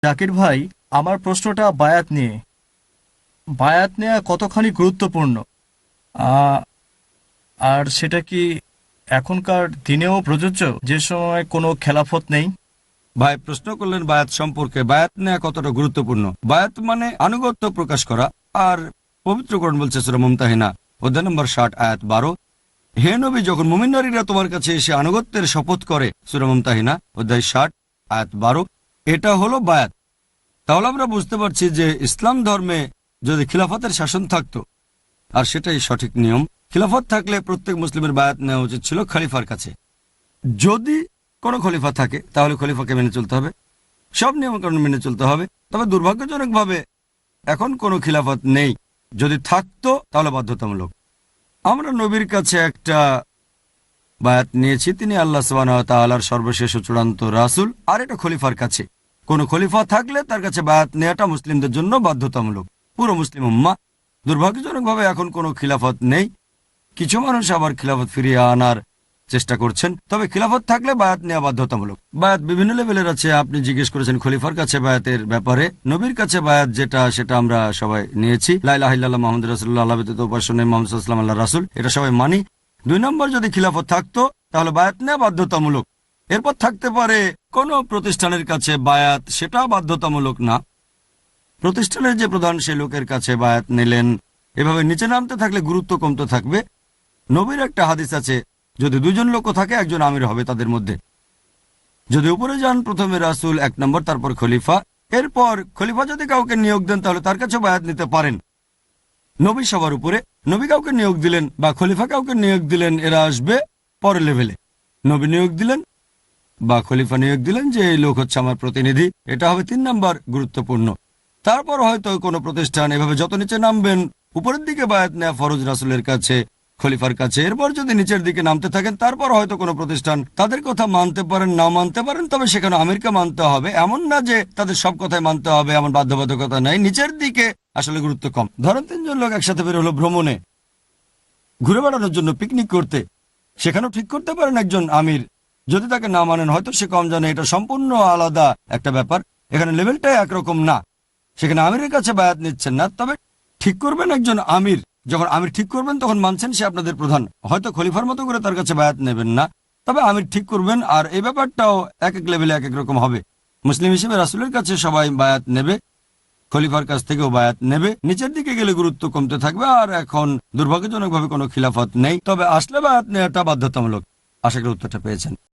জাকির ভাই, আমার প্রশ্নটা বায়াত নিয়ে। বায়াত নেওয়া কতখানি গুরুত্বপূর্ণ, আহ, আর সেটা কি এখনকার দিনেও প্রযোজ্য যে সময় কোনো খেলাফত নেই? ভাই প্রশ্ন করলেন বায়াত সম্পর্কে। বায়াত নেওয়া কতটা গুরুত্বপূর্ণ। বায়াত মানে আনুগত্য প্রকাশ করা। আর পবিত্রকরণ বলছে সূরা মুমতাহিনা অধ্যায় নম্বর 60 আয়াত 12, হে নবী, যখন মুমিন নারীরা তোমার কাছে এসে আনুগত্যের শপথ করে, সূরা মুমতাহিনা অধ্যায় 60 আয়াত 12, এটা হলো বায়াত। তাহলে আমরা বুঝতে পারছি যে ইসলাম ধর্মে যদি খিলাফতের শাসন থাকতো, আর সেটাই সঠিক নিয়ম, খিলাফত থাকলে প্রত্যেক মুসলিমের বায়াত নেওয়া উচিত ছিল খলিফার কাছে। যদি কোনো খলিফা থাকে তাহলে খলিফাকে মেনে চলতে হবে, সব নিয়মকানুন মেনে চলতে হবে। তবে দুর্ভাগ্যজনকভাবে এখন কোনো খিলাফত নেই। যদি থাকতো তাহলে বাধ্যতামূলক। আমরা নবীর কাছে একটা বায়াত নিয়েছি, তিনি আল্লাহ সুবহানাহু ওয়া তাআলার সর্বশেষ ও চূড়ান্ত রাসূল, আর এটা খলিফার কাছে। কোনো খলিফা থাকলে তার কাছে বায়াত নেওয়াটা মুসলিমদের জন্য বাধ্যতামূলক, পুরো মুসলিম উম্মাহ। দুর্ভাগ্যজনকভাবে এখন কোনো খিলাফত নেই। কিছু মানুষ আবার খিলাফত ফিরিয়ে আনার চেষ্টা করছেন, তবে খিলাফত থাকলে বায়াত নেওয়া বাধ্যতামূলক। বায়াত বিভিন্ন লেভেলের আছে। আপনি জিজ্ঞেস করেছেন খলিফার কাছে বায়াতের ব্যাপারে। নবীর কাছে বায়াত যেটা, সেটা আমরা সবাই নিয়েছি। লা ইলাহা ইল্লাল্লাহ মুহাম্মাদুর রাসূলুল্লাহ, আল্লাহ ব্যতীত উপাস্য নেই, মুহাম্মদ সাল্লাল্লাহু আলাইহি ওয়াসাল্লাম আল্লাহর রাসূল, এটা সবাই মানি। 2 নম্বর, যদি খিলাফত থাকতো তাহলে বায়াত নেওয়া বাধ্যতামূলক। এরপর থাকতে পারে কোনো প্রতিষ্ঠানের কাছে বায়াত, সেটা বাধ্যতামূলক না। প্রতিষ্ঠানের যে প্রধান সে লোকের কাছে বায়াত নিলেন। এভাবে নিচে নামতে থাকলে গুরুত্ব কমতে থাকবে। নবীর একটা হাদিস আছে, যদি 2 জন লোকও থাকে একজন আমির হবে তাদের মধ্যে। যদি উপরে যান, প্রথমে রাসূল 1 নম্বর, তারপর খলিফা। এরপর খলিফা যদি কাউকে নিয়োগ দেন তাহলে তার কাছে বায়াত নিতে পারেন। নবী সবার উপরে, নবী কাউকে নিয়োগ দিলেন বা খলিফা কাউকে নিয়োগ দিলেন, এরা আসবে পরের লেভেলে। নবী নিয়োগ দিলেন বা খলিফা নিয়োগ দিলেন যে এই লোক হচ্ছে আমার প্রতিনিধি, এটা হবে 3 নম্বর গুরুত্বপূর্ণ। তারপর হয়তো কোনো প্রতিষ্ঠান। এভাবে যত নিচে নামবেন, উপরের দিকে বায়াত নেওয়া ফরজ রাসূলের কাছে, খলিফার কাছে। এরপর যদি নিচের দিকে নামতে থাকেন, তারপর হয়তো কোনো প্রতিষ্ঠান, তাদের কথা মানতে পারেন না মানতে পারেন, তবে সেখানে আমিরকে মানতে হবে। এমন না যে তাদের সব কথাই মানতে হবে, এমন বাধ্যবাধকতা নাই। নিচের দিকে আসলে গুরুত্ব কম। ধরেন 3 জন লোক একসাথে বের হলো ভ্রমণে, ঘুরে বেড়ানোর জন্য, পিকনিক করতে। সেখানেও ঠিক করতে পারেন একজন আমির। যদি তাকে না মানেন, হয়তো সে কম জানে, এটা সম্পূর্ণ আলাদা একটা ব্যাপার। এখানে লেভেলটাই একরকম না। সেখানে আমিরের কাছে বায়াত নিচ্ছেন না, তবে ঠিক করবেন একজন আমির। যখন আমির ঠিক করবেন তখন মানছেন সে আপনাদের প্রধান। হয়তো খলিফার মতো করে তার কাছে বায়াত নেবেন না, তবে আমির ঠিক করবেন। আর এই ব্যাপারটাও এক এক লেভেলে এক এক রকম হবে। মুসলিম হিসেবে রাসূলের কাছে সবাই বায়াত নেবে, খলিফার কাছ থেকেও বায়াত নেবে। নিচের দিকে গেলে গুরুত্ব কমতে থাকবে। আর এখন দুর্ভাগ্যজনকভাবে কোনো খিলাফত নেই, তবে আসলে বায়াত নেওয়াটা বাধ্যতামূলক। আশা করি উত্তরটা পেয়েছেন।